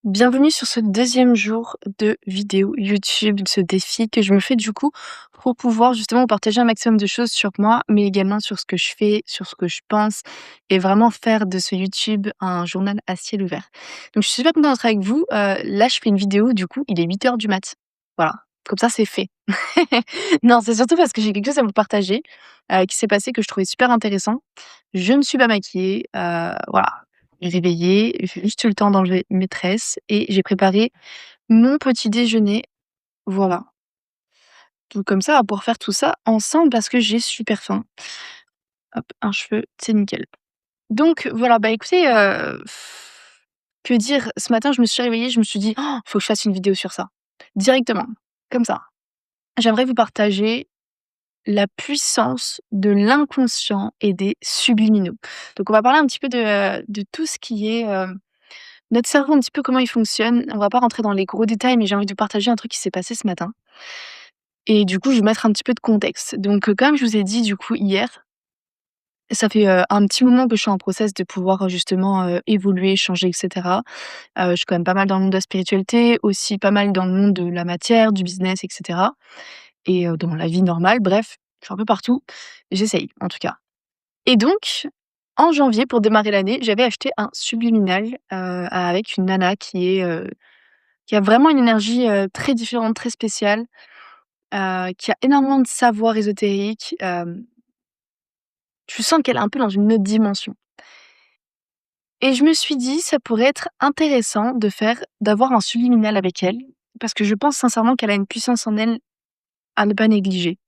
Bienvenue sur ce deuxième jour de vidéo YouTube, de ce défi que je me fais du coup pour pouvoir justement partager un maximum de choses sur moi, mais également sur ce que je fais, sur ce que je pense et vraiment faire de ce YouTube un journal à ciel ouvert. Donc je suis super contente d'être avec vous. Là, je fais une vidéo, du coup, il est 8 heures du mat. Voilà, comme ça c'est fait. Non, c'est surtout parce que j'ai quelque chose à vous partager qui s'est passé que je trouvais super intéressant. Je ne suis pas maquillée, voilà, réveillée, j'ai juste eu le temps d'enlever mes tresses et j'ai préparé mon petit déjeuner, voilà. Donc comme ça, on va pouvoir faire tout ça ensemble parce que j'ai super faim. Hop, un cheveu, c'est nickel. Donc voilà, bah, écoutez, que dire? Ce matin, je me suis réveillée, je me suis dit: «Oh, faut que je fasse une vidéo sur ça». Directement, comme ça. J'aimerais vous partager la puissance de l'inconscient et des subliminaux. Donc on va parler un petit peu de tout ce qui est, notre cerveau, un petit peu comment il fonctionne. On va pas rentrer dans les gros détails, mais j'ai envie de vous partager un truc qui s'est passé ce matin et du coup, je vais mettre un petit peu de contexte. Donc, comme je vous ai dit, du coup, hier, ça fait, un petit moment que je suis en process de pouvoir, justement, évoluer, changer et cetera. Je suis quand même pas mal dans le monde de la spiritualité, aussi pas mal dans le monde de la matière, du business et cetera et dans la vie normale. Bref, je suis un peu partout. J'essaye, en tout cas. Et donc, en janvier, pour démarrer l'année, j'avais acheté un subliminal, avec une nana qui a vraiment une énergie, très différente, très spéciale, qui a énormément de savoir ésotérique, tu sens qu'elle est un peu dans une autre dimension et je me suis dit: «Ça pourrait être intéressant d'avoir un subliminal avec elle», parce que je pense sincèrement qu'elle a une puissance en elle à ne pas négliger.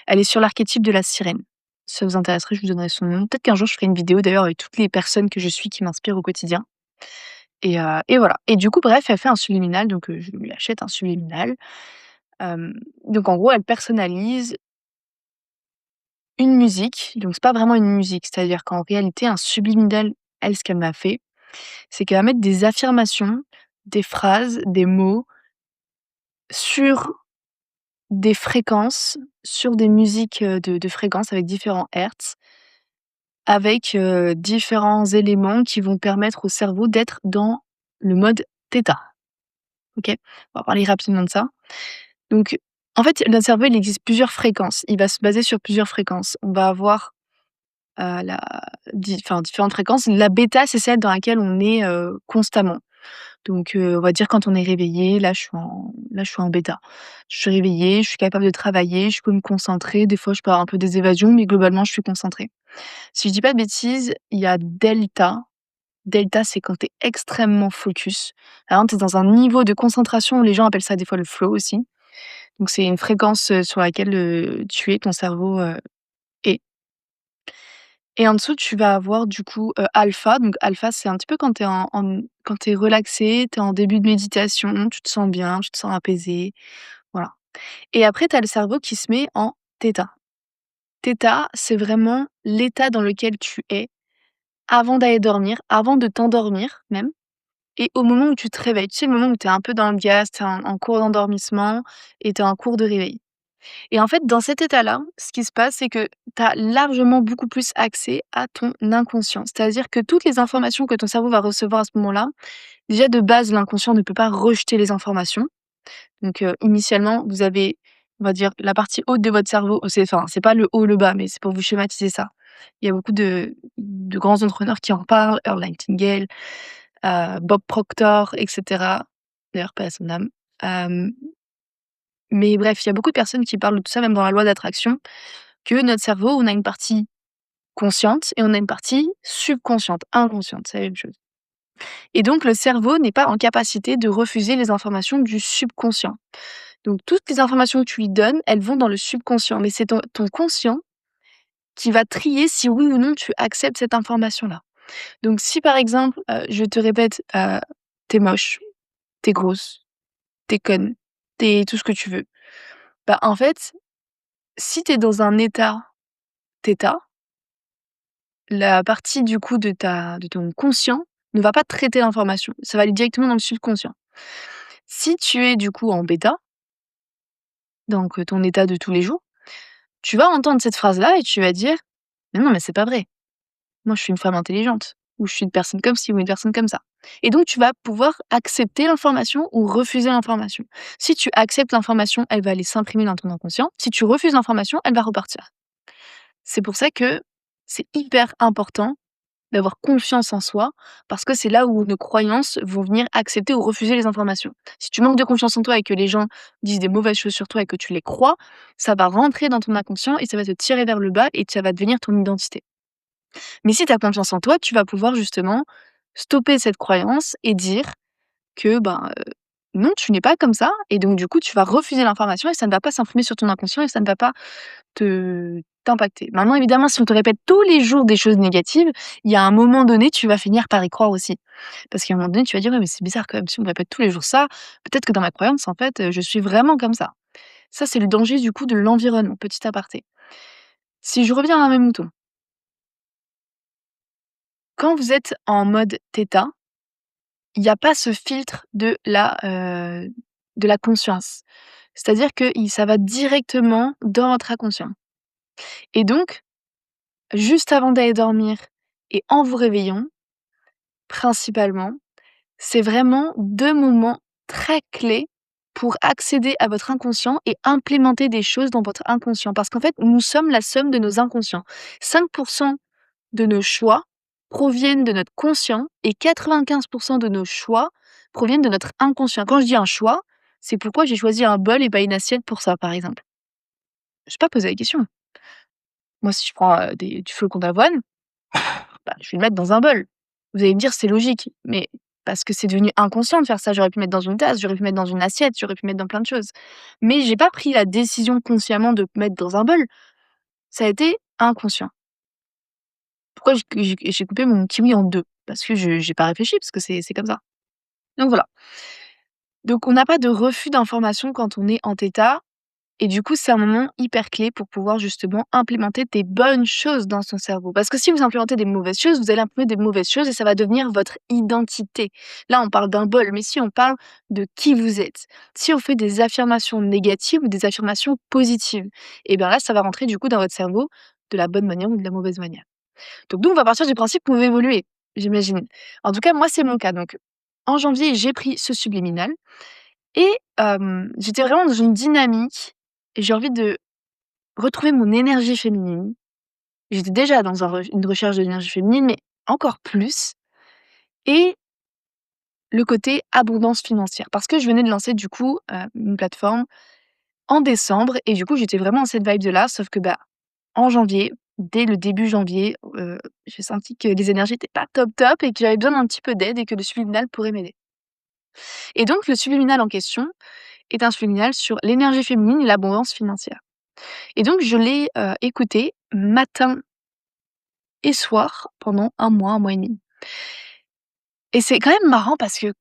Elle est sur l'archétype de la sirène. Si ça vous intéresserait, je vous donnerai son nom. Peut-être qu'un jour je ferai une vidéo d'ailleurs avec toutes les personnes que je suis qui m'inspirent au quotidien et voilà et du coup bref, elle fait un subliminal donc je lui achète un subliminal. Hem, donc en gros, elle personnalise une musique, donc c'est pas vraiment une musique, c'est-à-dire qu'en réalité, un subliminal, elle, ce qu'elle m'a fait, c'est qu'elle va mettre des affirmations, des phrases, des mots sur des fréquences, sur des musiques, de fréquences avec différents hertz, avec, différents éléments qui vont permettre au cerveau d'être dans le mode thêta. OK? On va parler rapidement de ça. Donc, en fait, notre cerveau, il existe plusieurs fréquences. Il va se baser sur plusieurs fréquences. On va avoir, la différentes fréquences. La bêta, c'est celle dans laquelle on est, constamment. Donc, on va dire quand on est réveillé, là, je suis en bêta. Je suis réveillée, je suis capable de travailler, je peux me concentrer. Des fois, je peux avoir un peu des évasions, mais globalement, je suis concentrée. Si je dis pas de bêtises, il y a delta. Delta, c'est quand tu es extrêmement focus. Vraiment, tu es dans un niveau de concentration, les gens appellent ça des fois le flow aussi. Donc c'est une fréquence, sur laquelle, tu es, ton cerveau, est et en dessous, tu vas avoir du coup, alpha. Donc alpha, c'est un petit peu quand tu es quand tu es relaxé, tu es en début de méditation, tu te sens bien, tu te sens apaisé, voilà et après tu as le cerveau qui se met en thêta. Thêta, c'est vraiment l'état dans lequel tu es avant d'aller dormir, avant de t'endormir même et au moment où tu te réveilles. Tu sais, le moment où tu es un peu dans le gaz, tu es en cours d'endormissement et tu es en cours de réveil. Et en fait, dans cet état-là, ce qui se passe, c'est que tu as largement beaucoup plus accès à ton inconscient. C'est-à-dire que toutes les informations que ton cerveau va recevoir à ce moment-là, déjà de base, l'inconscient ne peut pas rejeter les informations. Donc, initialement, vous avez, on va dire, la partie haute de votre cerveau, c'est pas le haut, le bas, mais c'est pour vous schématiser ça. Il y a beaucoup de grands entrepreneurs qui en parlent, Earl Nightingale, Bob Proctor, et cetera. D'ailleurs, paix à son âme. Hem Mais bref, il y a beaucoup de personnes qui parlent de tout ça, même dans la loi d'attraction, que notre cerveau, on a une partie consciente et on a une partie subconsciente, inconsciente, c'est la même chose. Et donc le cerveau n'est pas en capacité de refuser les informations du subconscient. Donc toutes les informations que tu lui donnes, elles vont dans le subconscient, mais c'est ton conscient qui va trier si oui ou non tu acceptes cette information-là. Donc si par exemple, je te répète, «Tu moche, t'es grosse, t'es conne, t'es tout ce que tu veux», bah, en fait, si t'es dans un état θ, la partie du coup de ton conscient ne va pas traiter l'information, ça va aller directement dans le subconscient. Si tu es du coup en bêta, donc ton état de tous les jours, tu vas entendre cette phrase-là et tu vas dire: «Mais non, mais c'est pas vrai. Moi, je suis une femme intelligente. ou je suis une personne comme ci ou une personne comme ça. Et donc tu vas pouvoir accepter l'information ou refuser l'information. Si tu acceptes l'information, elle va aller s'imprimer dans ton inconscient. Si tu refuses l'information, elle va repartir. C'est pour ça que c'est hyper important d'avoir confiance en soi, parce que c'est là où nos croyances vont venir accepter ou refuser les informations. Si tu manques de confiance en toi et que les gens disent des mauvaises choses sur toi et que tu les crois, ça va rentrer dans ton inconscient et ça va te tirer vers le bas et ça va devenir ton identité. Mais si tu as confiance en toi, tu vas pouvoir justement stopper cette croyance et dire que non, tu n'es pas comme ça et donc du coup, tu vas refuser l'information et ça ne va pas s'imprimer sur ton inconscient et ça ne va pas te t'impacter. Maintenant évidemment, si on te répète tous les jours des choses négatives, il y a un moment donné, tu vas finir par y croire aussi. Parce qu'à un moment donné, tu vas dire: «Ouais, mais c'est bizarre quand même, si on me répète tous les jours ça, peut-être que dans ma croyance, en fait, je suis vraiment comme ça». Ça, c'est le danger du coup de l'environnement, petit aparté. Si je reviens à mes moutons, quand vous êtes en mode thêta, il y a pas ce filtre de la conscience. C'est-à-dire que ça va directement dans votre inconscient et donc juste avant d'aller dormir et en vous réveillant, principalement, c'est vraiment 2 moments très clés pour accéder à votre inconscient et implémenter des choses dans votre inconscient. Parce qu'en fait, nous sommes la somme de nos inconscients. 5 de nos choix proviennent de notre conscient et 95 de nos choix proviennent de notre inconscient. Quand je dis un choix, c'est pourquoi j'ai choisi un bol et pas une assiette pour ça, par exemple. Je pas posé la question. Moi, si je prends, du flocon d'avoine, je vais le mettre dans un bol. Vous allez me dire: «C'est logique», mais parce que c'est devenu inconscient de faire ça. J'aurais pu le mettre dans une tasse, j'aurais pu le mettre dans une assiette, j'aurais pu le mettre dans plein de choses. Mais j'ai pas pris la décision consciemment de mettre dans un bol. Ça a été inconscient. Pourquoi j'ai coupé mon kiwi en 2? Parce que je j'ai pas réfléchi, parce que c'est comme ça. Donc voilà. Donc on n'a pas de refus d'informations quand on est en thêta. Et du coup, c'est un moment hyper clé pour pouvoir justement implémenter des bonnes choses dans son cerveau. Parce que si vous implémentez des mauvaises choses, vous allez implémenter des mauvaises choses et ça va devenir votre identité. Là, on parle d'un bol, mais si on parle de qui vous êtes, si on fait des affirmations négatives ou des affirmations positives, et bien là, ça va rentrer du coup dans votre cerveau de la bonne manière ou de la mauvaise manière. Donc nous, on va partir du principe qu'on veut évoluer, j'imagine. En tout cas, moi, c'est mon cas. Donc en janvier, j'ai pris ce subliminal et j'étais vraiment dans une dynamique et j'ai envie de retrouver mon énergie féminine. J'étais déjà dans une recherche de l'énergie féminine, mais encore plus et le côté abondance financière. Parce que je venais de lancer du coup, une plateforme en décembre et du coup, j'étais vraiment dans cette vibe-là, sauf que, en janvier, dès le début janvier, j'ai senti que les énergies étaient pas top top et que j'avais besoin d'un petit peu d'aide et que le subliminal pourrait m'aider. Et donc le subliminal en question est un subliminal sur l'énergie féminine et l'abondance financière. Et donc je l'ai, écouté matin et soir pendant un mois et demi. Et c'est quand même marrant parce que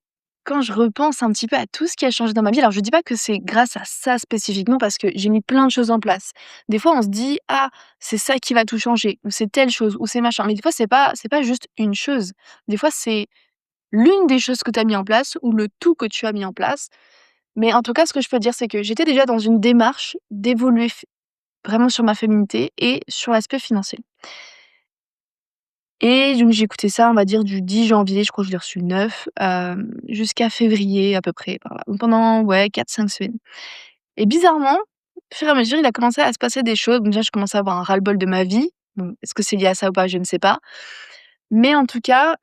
quand je repense un petit peu à tout ce qui a changé dans ma vie, alors je dis pas que c'est grâce à ça spécifiquement parce que j'ai mis plein de choses en place. Des fois on se dit: «Ah, c'est ça qui va tout changer» ou «C'est telle chose» ou «C'est machin», mais des fois c'est pas juste une chose. Des fois c'est l'une des choses que tu as mis en place ou le tout que tu as mis en place. Mais en tout cas, ce que je peux dire, c'est que j'étais déjà dans une démarche d'évoluer vraiment sur ma féminité et sur l'aspect financier. Et donc j'ai écouté ça, on va dire du 10 janvier, je crois que je l'ai reçu le 9, jusqu'à février à peu près, par là. Donc pendant, ouais, 4-5 semaines. Et bizarrement, au fur et à mesure, il a commencé à se passer des choses. Bon déjà, je commençais à avoir un ras-le-bol de ma vie. Bon, est-ce que c'est lié à ça ou pas? Je ne sais pas. Mais en tout cas,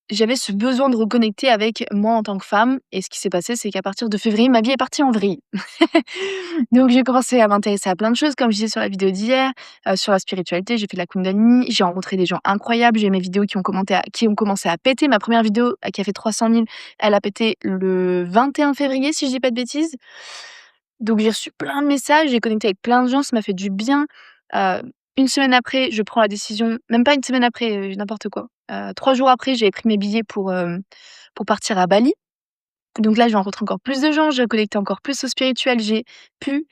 j'avais ce besoin de reconnecter avec moi en tant que femme et ce qui s'est passé, c'est qu'à partir de février, ma vie est partie en vrille. Donc j'ai commencé à m'intéresser à plein de choses, comme je disais sur la vidéo d'hier, sur la spiritualité, j'ai fait de la Kundalini, j'ai rencontré des gens incroyables, j'ai mes vidéos qui ont commencé à péter. Ma première vidéo, qui a fait 300 000, elle a pété le 21 février, si je dis pas de bêtises. Donc j'ai reçu plein de messages, j'ai connecté avec plein de gens, ça m'a fait du bien. Heu, 1 semaine après, je prends la décision même pas une semaine après, n'importe quoi. 3 jours après, j'avais pris mes billets pour partir à Bali. Donc là, j'ai rencontré encore plus de gens, j'ai connecté encore plus au spirituel, j'ai pu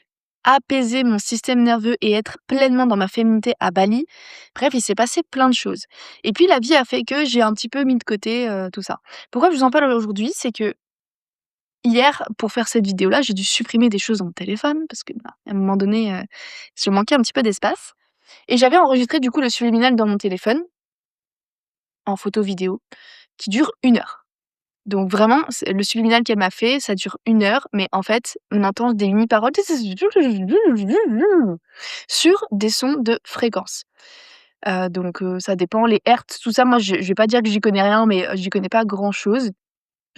apaiser mon système nerveux et être pleinement dans ma féminité à Bali. Bref, il s'est passé plein de choses. Et puis la vie a fait que j'ai un petit peu mis de côté, tout ça. Pourquoi je vous en parle aujourd'hui? C'est que hier, pour faire cette vidéo-là, j'ai dû supprimer des choses dans mon téléphone parce que, à un moment donné, je manquais un petit peu d'espace et j'avais enregistré du coup le subliminal dans mon téléphone en photo vidéo qui dure 1 heure. Donc vraiment, c'est le subliminal qu'elle m'a fait, ça dure 1 heure, mais en fait, on entend des mini-paroles sur des sons de fréquence. Donc ça dépend, les hertz, tout ça, moi je vais pas dire que j'y connais rien, mais j'y connais pas grand-chose.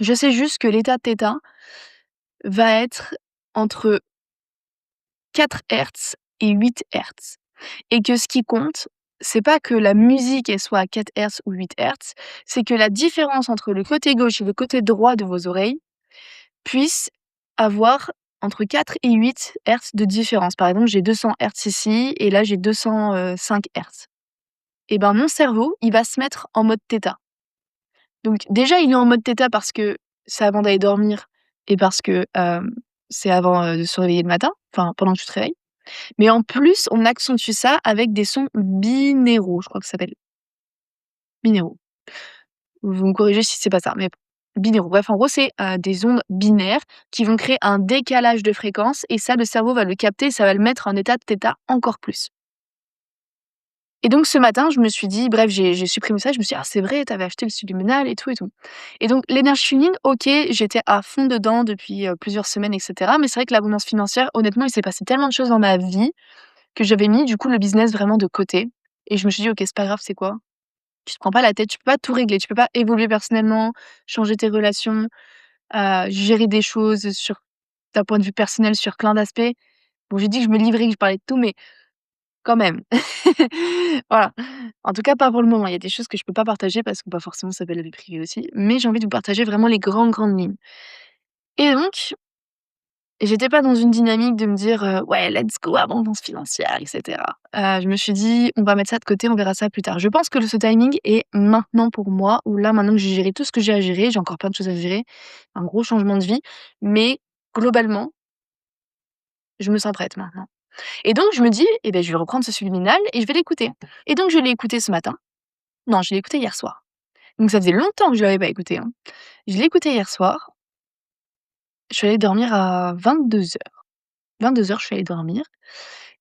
Je sais juste que l'état θ va être entre 4 hertz et 8 hertz et que ce qui compte, c'est pas que la musique, elle soit à 4 hertz ou 8 hertz, c'est que la différence entre le côté gauche et le côté droit de vos oreilles puisse avoir entre 4 et 8 hertz de différence. Par exemple, j'ai 200 hertz ici et là j'ai 205 hertz. Et ben, mon cerveau, il va se mettre en mode θ. Donc déjà, il est en mode θ parce que c'est avant d'aller dormir et parce que, c'est avant, de se réveiller le matin, enfin pendant que tu te réveilles. Mais en plus, on accentue ça avec des sons binauraux, je crois que ça s'appelle. Binauraux. Vous me corrigez si c'est pas ça, mais binauraux. Bref, en gros, c'est, des ondes binaires qui vont créer un décalage de fréquence et ça, le cerveau va le capter, ça va le mettre en état de θ encore plus. Et donc ce matin, je me suis dit bref, j'ai supprimé ça, je me suis dit: «Ah c'est vrai, tu avais acheté le subliminal et tout et tout». Et donc l'énergie féminine, OK, j'étais à fond dedans depuis, plusieurs semaines et cetera. Mais c'est vrai que l'abondance financière, honnêtement, il s'est passé tellement de choses dans ma vie que j'avais mis du coup le business vraiment de côté. Et je me suis dit: «OK, c'est pas grave, c'est quoi? Tu te prends pas la tête, tu peux pas tout régler, tu peux pas évoluer personnellement, changer tes relations, gérer des choses sur d'un point de vue personnel sur plein d'aspects». Bon, j'ai dit que je me livrais, que je parlais de tout, mais quand même. Voilà. En tout cas, pas pour le moment. Il y a des choses que je peux pas partager parce que, bah, forcément, ça s'appelle la vie privée aussi, mais j'ai envie de vous partager vraiment les grandes lignes. Et donc, j'étais pas dans une dynamique de me dire, «Ouais, let's go, abondance financière» et cetera. Je me suis dit: «On va mettre ça de côté, on verra ça plus tard». Je pense que ce timing est maintenant pour moi, où là, maintenant que j'ai géré tout ce que j'ai à gérer, j'ai encore plein de choses à gérer, un gros changement de vie, mais globalement, je me sens prête maintenant. Et donc je me dis: «Eh beh, je vais reprendre ce subliminal et je vais l'écouter». Et donc je l'ai écouté ce matin. Non, je l'ai écouté hier soir. Donc ça faisait longtemps que je l'avais pas écouté, hein. Je l'ai écouté hier soir, je suis allée dormir à 22:00. 22:00, je suis allée dormir.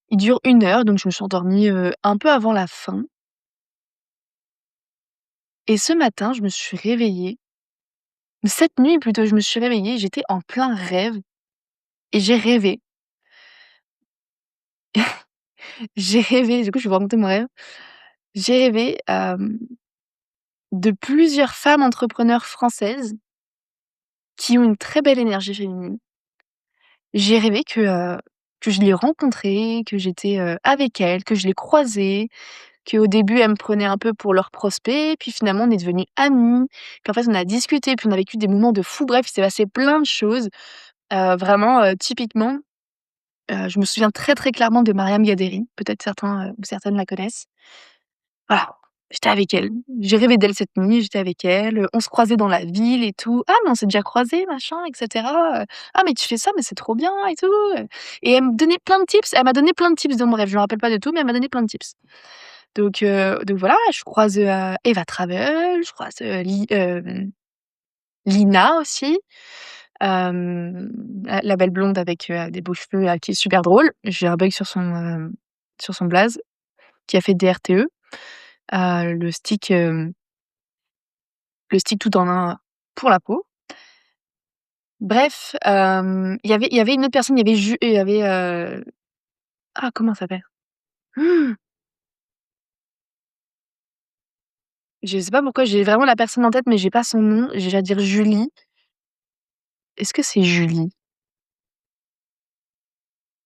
Il dure 1 heure, donc je me suis endormie, un peu avant la fin et ce matin, je me suis réveillée, cette nuit plutôt, je me suis réveillée, j'étais en plein rêve et j'ai rêvé. J'ai rêvé, du coup, je vais vous raconter mon rêve. J'ai rêvé, de plusieurs femmes entrepreneurs françaises qui ont une très belle énergie féminine. J'ai rêvé que je les rencontrais, que j'étais, avec elles, que je les croisais, qu'au début, elles me prenaient un peu pour leur prospect, puis finalement on est devenues amies, puis en fait on a discuté, puis on a vécu des moments de fou. Bref, il s'est passé plein de choses, vraiment, typiquement, je me souviens très, très clairement de Mariam Gaderi, peut-être certains, ou certaines la connaissent. Voilà, j'étais avec elle. J'ai rêvé d'elle cette nuit, j'étais avec elle, on se croisait dans la ville et tout. «Ah mais on s'est déjà croisés, machin et cetera, Ah mais tu fais ça, mais c'est trop bien et tout», et elle me donnait plein de tips. Elle m'a donné plein de tips dans mon rêve. Je me rappelle pas de tout, mais elle m'a donné plein de tips. Donc voilà, je croise, Eva Travel, je croise, Lina aussi, la belle blonde avec, des beaux cheveux, qui est super drôle. J'ai un bug sur son blaze, qui a fait DRTE, le stick, tout en un pour la peau. Bref, il y avait une autre personne, il y avait, ah comment elle s'appelle? Je sais pas pourquoi j'ai vraiment la personne en tête, mais j'ai pas son nom. J'ai à dire Julie. Est-ce que c'est Julie?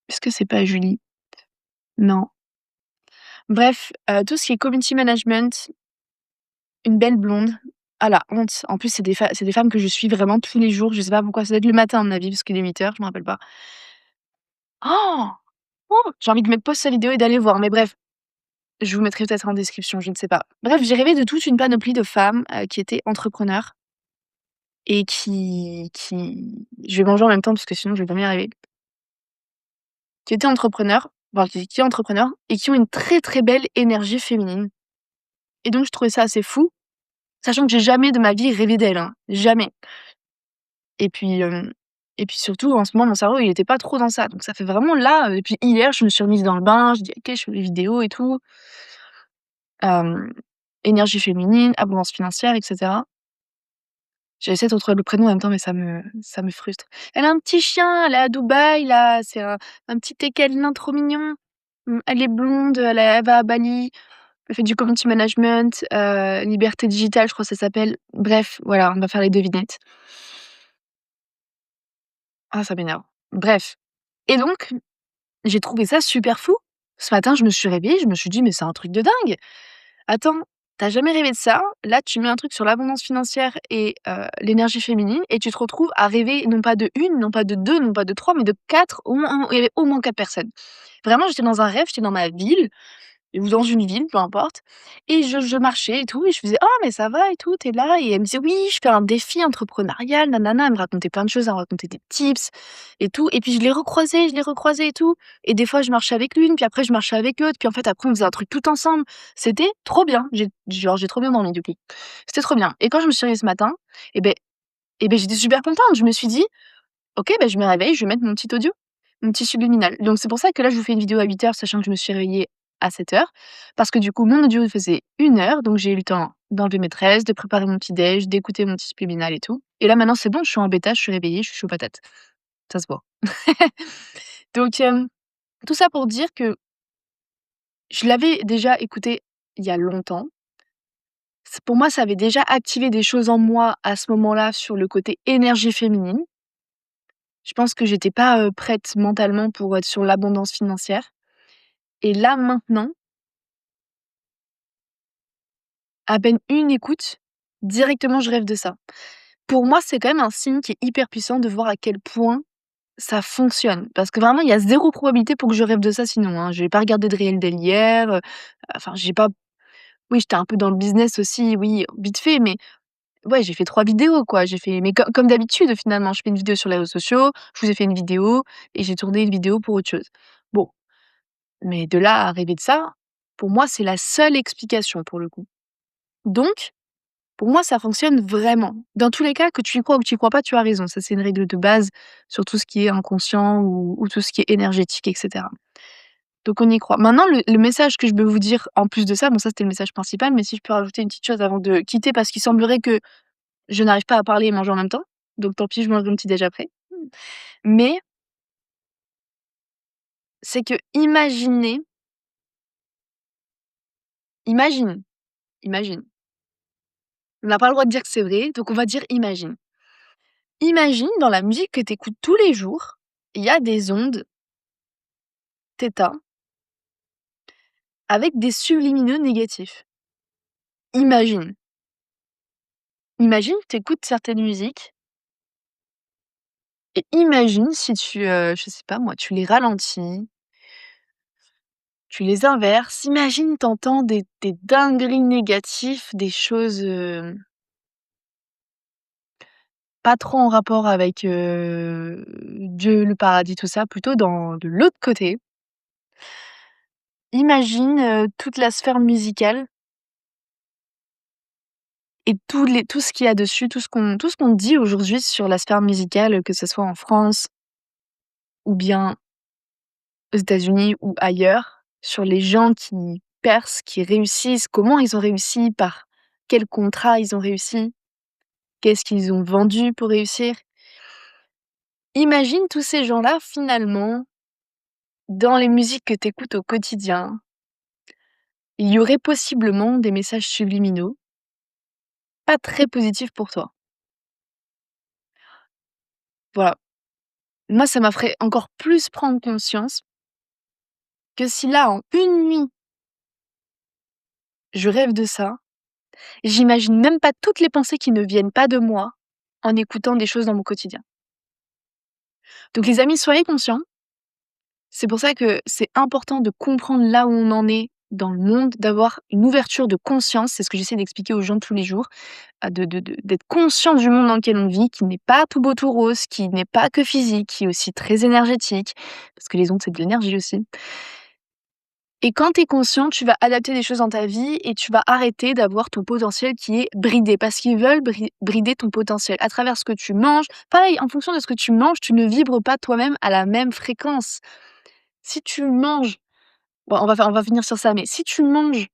Est-ce que c'est pas Julie? Non. Bref, tout ce qui est community management, une belle blonde. Ah la honte. En plus, c'est des femmes que je suis vraiment tous les jours. Je sais pas pourquoi, ça doit être le matin à mon avis parce qu'il est 8 heures, je me rappelle pas. Oh! Oh! J'ai envie de mettre pause sur la vidéo et d'aller voir, mais bref. Je vous mettrai peut-être en description, je ne sais pas. Bref, j'ai rêvé de toute une panoplie de femmes, qui étaient entrepreneurs et je vais manger en même temps parce que sinon je vais jamais y arriver. Qui étaient entrepreneurs, enfin qui est entrepreneurs et qui ont une très, très belle énergie féminine et donc je trouvais ça assez fou, sachant que j'ai jamais de ma vie rêvé d'elles, hein, jamais. Et puis, surtout en ce moment mon cerveau il était pas trop dans ça, donc ça fait vraiment là, depuis hier je me suis remise dans le bain, je dis: «OK, je fais des vidéos et tout». Hem énergie féminine, abondance financière et cetera. J'essaie de retrouver le prénom en même temps, mais ça me frustre. Elle a un petit chien, elle est à Dubaï là, c'est un petit tékelin trop mignon. Elle est blonde, elle va à Bali, elle fait du community management, liberté digitale, je crois que ça s'appelle. Bref, voilà, on va faire les devinettes. Ah, ça m'énerve. Bref, et donc j'ai trouvé ça super fou. Ce matin, je me suis réveillée, je me suis dit: «Mais c'est un truc de dingue! Attends, tu jamais rêvé de ça, là tu mets un truc sur l'abondance financière et l'énergie féminine et tu te retrouves à rêver non pas de une, non pas de 2, non pas de 3, mais de 4. Au moins, il y avait au moins 4 personnes. Vraiment, j'étais dans un rêve, j'étais dans ma ville ou dans une ville, peu importe, et je marchais et tout et je faisais: «Oh mais ça va et tout, tu es là?» et elle me disait: «Oui, je fais un défi entrepreneurial, nanana». Elle me racontait plein de choses, elle me racontait des tips et tout, et puis je l'ai recroisé et tout, et des fois je marchais avec l'une, puis après je marchais avec l'autre, puis en fait après on faisait un truc tout ensemble. C'était trop bien. J'ai trop bien dormi du coup. C'était trop bien, et quand je me suis réveillée ce matin, et beh j'étais super contente. Je me suis dit: OK, bah, je me réveille, je vais mettre mon petit audio, mon petit subliminal. Donc c'est pour ça que là, je vous fais une vidéo à 8 heures, sachant que je me suis réveillée à 7 heures, parce que du coup, mon audio, il faisait 1 heure, donc j'ai eu le temps d'enlever mes tresses, de préparer mon petit déj, d'écouter mon petit subliminal et tout. Et là, maintenant, c'est bon, je suis en bêta, je suis réveillée, je suis chaud patate. Ça se voit. Donc, tout ça pour dire que je l'avais déjà écouté il y a longtemps. Pour moi, ça avait déjà activé des choses en moi à ce moment-là sur le côté énergie féminine. Je pense que j'étais pas, prête mentalement pour être sur l'abondance financière, et là, maintenant, à peine une écoute, directement je rêve de ça. Pour moi, c'est quand même un signe qui est hyper puissant de voir à quel point ça fonctionne. Parce que vraiment, il y a zéro probabilité pour que je rêve de ça sinon, hein. J'ai pas regardé de réel hier, enfin j'ai pas oui, j'étais un peu dans le business aussi, oui, vite fait, mais ouais, j'ai fait 3 vidéos quoi. J'ai fait mais comme d'habitude finalement, je fais une vidéo sur les réseaux sociaux, je vous ai fait une vidéo et j'ai tourné une vidéo pour autre chose. Bon. Mais de là à rêver de ça, pour moi, c'est la seule explication pour le coup. Donc, pour moi, ça fonctionne vraiment. Dans tous les cas, que tu y crois ou que tu y crois pas, tu as raison. Ça, c'est une règle de base sur tout ce qui est inconscient ou tout ce qui est énergétique, et cetera. Donc on y croit. Maintenant, le message que je peux vous dire en plus de ça, bon ça c'était le message principal, mais si je peux rajouter une petite chose avant de quitter, parce qu'il semblerait que je n'arrive pas à parler et manger en même temps. Donc tant pis, je mangerai mon petit déj après. Mais c'est que imagine, imagine. On n'a pas le droit de dire que c'est vrai, donc on va dire imagine. Imagine dans la musique que tu écoutes tous les jours, il y a des ondes θ avec des subliminaux négatifs. Imagine. Imagine, tu écoutes certaines musiques et imagine si tu, je sais pas moi, tu les ralentis, tu les inverses. Imagine, tu entends des dingueries négatives, des choses, pas trop en rapport avec, Dieu, le paradis, tout ça, plutôt dans de l'autre côté. Imagine, toute la sphère musicale et tout ce qu'il y a dessus, tout ce qu'on dit aujourd'hui sur la sphère musicale, que ce soit en France ou bien aux États-Unis ou ailleurs, sur les gens qui percent, qui réussissent, comment ils ont réussi, par quel contrat ils ont réussi, qu'est-ce qu'ils ont vendu pour réussir. Imagine tous ces gens-là, finalement, dans les musiques que tu écoutes au quotidien, il y aurait possiblement des messages subliminaux, pas très positifs pour toi. Voilà. Moi, ça m'a ferait encore plus prendre conscience que si là, en une nuit, je rêve de ça, j'imagine même pas toutes les pensées qui ne viennent pas de moi en écoutant des choses dans mon quotidien. Donc les amis, soyez conscients. C'est pour ça que c'est important de comprendre là où on en est dans le monde, d'avoir une ouverture de conscience. C'est ce que j'essaie d'expliquer aux gens tous les jours, d'être conscient du monde dans lequel on vit, qui n'est pas tout beau tout rose, qui n'est pas que physique, qui est aussi très énergétique, parce que les ondes, c'est de l'énergie aussi. Et quand tu es conscient, tu vas adapter des choses dans ta vie et tu vas arrêter d'avoir ton potentiel qui est bridé, parce qu'ils veulent brider ton potentiel à travers ce que tu manges. Pareil, en fonction de ce que tu manges, tu ne vibres pas toi-même à la même fréquence. Si tu manges, bon, on va finir sur ça, mais si tu manges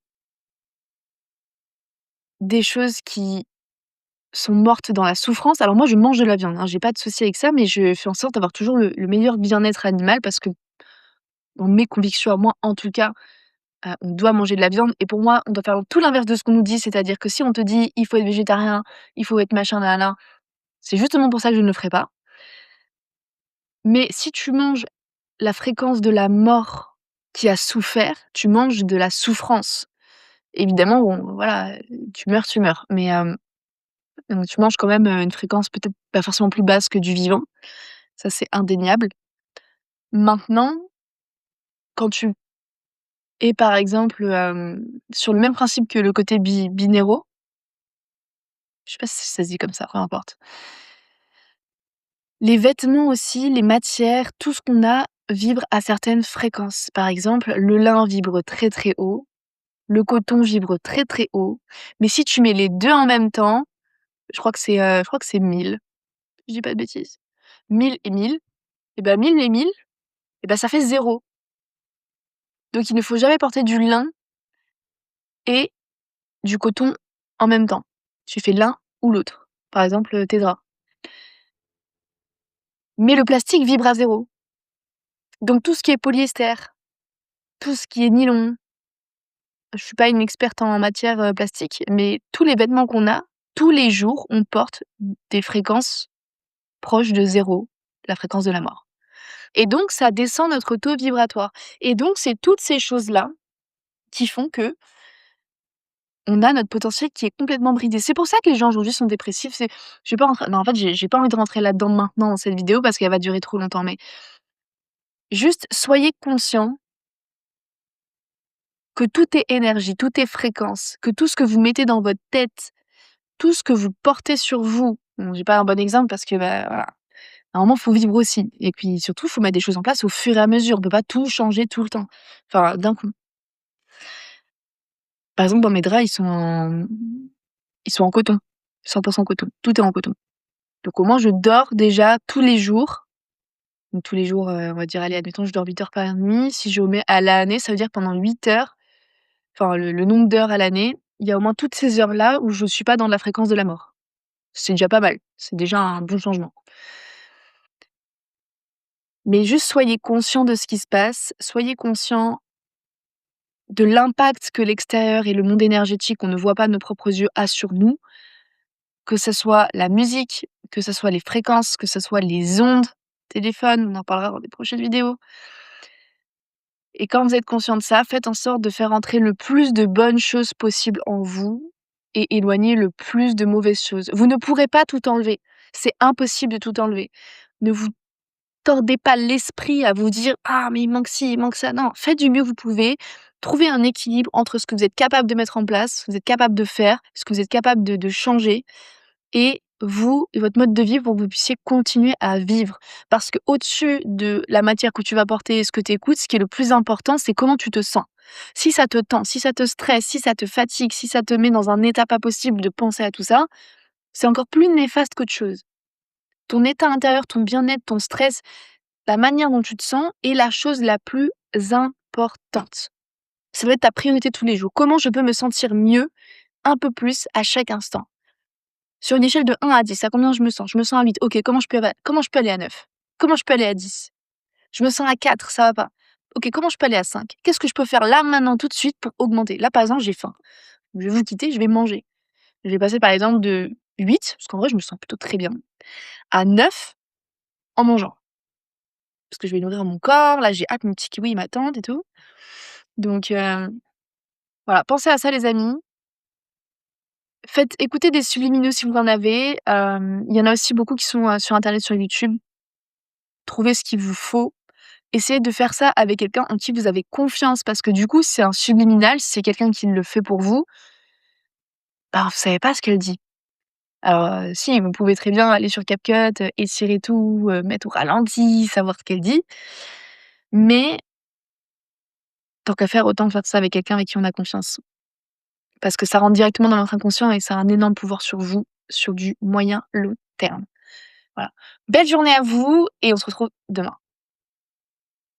des choses qui sont mortes dans la souffrance. Alors moi, je mange de la viande, hein, j'ai pas de souci avec ça, mais je fais en sorte d'avoir toujours le meilleur bien-être animal parce que dans mes convictions à moi, en tout cas, on doit manger de la viande et pour moi, on doit faire tout l'inverse de ce qu'on nous dit. C'est-à-dire que si on te dit: «Il faut être végétarien, il faut être machin nin c'est justement pour ça que je ne le ferai pas. Mais si tu manges la fréquence de la mort qui a souffert, tu manges de la souffrance. Évidemment, bon, voilà, tu meurs, tu meurs. Mais, donc tu manges quand même, une fréquence peut-être pas forcément plus basse que du vivant. Ça, c'est indéniable. Maintenant, quand tu es, par exemple, sur le même principe que le côté binéraux, je sais pas si ça se dit comme ça, peu importe. Les vêtements aussi, les matières, tout ce qu'on a vibre à certaines fréquences. Par exemple, le lin vibre très, très haut, le coton vibre très, très haut, mais si tu mets les 2 en même temps, je crois que c'est 1000. Je dis pas de bêtises. 1000 et 1000, et bah 1000 et 1000, et bah ça fait 0. Donc il ne faut jamais porter du lin et du coton en même temps. Tu fais l'un ou l'autre. Par exemple, tes draps. Mais le plastique vibre à 0. Donc tout ce qui est polyester, tout ce qui est nylon, je suis pas une experte en matière, plastique, mais tous les vêtements qu'on a, tous les jours, on porte des fréquences proches de 0, la fréquence de la mort. Et donc ça descend notre taux vibratoire. Et donc c'est toutes ces choses-là qui font que on a notre potentiel qui est complètement bridé. C'est pour ça que les gens aujourd'hui sont dépressifs, je vais pas rentrer non, en fait, j'ai pas envie de rentrer là-dedans maintenant dans cette vidéo parce qu'elle va durer trop longtemps, mais juste soyez conscients que tout est énergie, tout est fréquence, que tout ce que vous mettez dans votre tête, tout ce que vous portez sur vous, bon, j'ai pas un bon exemple parce que, bah, voilà, à un moment, faut vivre aussi et puis surtout, faut mettre des choses en place au fur et à mesure. On peut pas tout changer tout le temps, enfin, d'un coup. Par exemple, dans mes draps, ils sont en coton, 100 coton, tout est en coton. Donc au moins, je dors déjà tous les jours. Donc tous les jours, on va dire, allez, admettons, je dors 8 heures par nuit. Si je mets à l'année, ça veut dire pendant 8 heures, enfin le nombre d'heures à l'année, il y a au moins toutes ces heures-là où je suis pas dans la fréquence de la mort. C'est déjà pas mal, c'est déjà un bon changement. Mais juste soyez conscients de ce qui se passe, soyez conscients de l'impact que l'extérieur et le monde énergétique qu'on ne voit pas de nos propres yeux a sur nous, que ce soit la musique, que ce soit les fréquences, que ce soit les ondes, téléphone, on en parlera dans des prochaines vidéos. Et quand vous êtes conscient de ça, faites en sorte de faire entrer le plus de bonnes choses possibles en vous et éloigner le plus de mauvaises choses. Vous ne pourrez pas tout enlever. C'est impossible de tout enlever. Ne vous tordez pas l'esprit à vous dire: «Ah mais il manque ci, il manque ça». Non, faites du mieux que vous pouvez. Trouvez un équilibre entre ce que vous êtes capable de mettre en place, ce que vous êtes capable de faire, ce que vous êtes capable de changer et vous et votre mode de vie pour que vous puissiez continuer à vivre. Parce que au dessus de la matière que tu vas porter et ce que tu écoutes, ce qui est le plus important, c'est comment tu te sens. Si ça te tend, si ça te stresse, si ça te fatigue, si ça te met dans un état pas possible de penser à tout ça, c'est encore plus néfaste qu'autre chose. Ton état intérieur, ton bien-être, ton stress, la manière dont tu te sens est la chose la plus importante. Ça doit être ta priorité tous les jours. Comment je peux me sentir mieux, un peu plus, à chaque instant? Sur une échelle de 1 à 10, à combien je me sens? Je me sens à 8. OK, comment je peux aller à 9? Comment je peux aller à 10? Je me sens à 4, ça va pas. OK, comment je peux aller à 5? Qu'est-ce que je peux faire là, maintenant, tout de suite pour augmenter? Là, par exemple, j'ai faim. Je vais vous quitter, je vais manger. Je vais passer, par exemple, de 8, parce qu'en vrai, je me sens plutôt très bien, à 9 en mangeant. Parce que je vais nourrir mon corps, là, j'ai hâte, mon petit kiwi, il m'attend et tout. Donc, voilà, pensez à ça, les amis. Faites écouter des subliminaux si vous en avez. Il y en a aussi beaucoup qui sont, sur internet, sur YouTube. Trouvez ce qu'il vous faut. Essayez de faire ça avec quelqu'un en qui vous avez confiance parce que du coup, c'est un subliminal, si c'est quelqu'un qui le fait pour vous, bah, vous savez pas ce qu'elle dit. Alors, si, vous pouvez très bien aller sur CapCut, étirer tout, mettre au ralenti, savoir ce qu'elle dit, mais tant qu'à faire, autant faire ça avec quelqu'un avec qui on a confiance. Parce que ça rentre directement dans notre inconscient et ça a un énorme pouvoir sur vous, sur du moyen long terme. Voilà. Belle journée à vous et on se retrouve demain.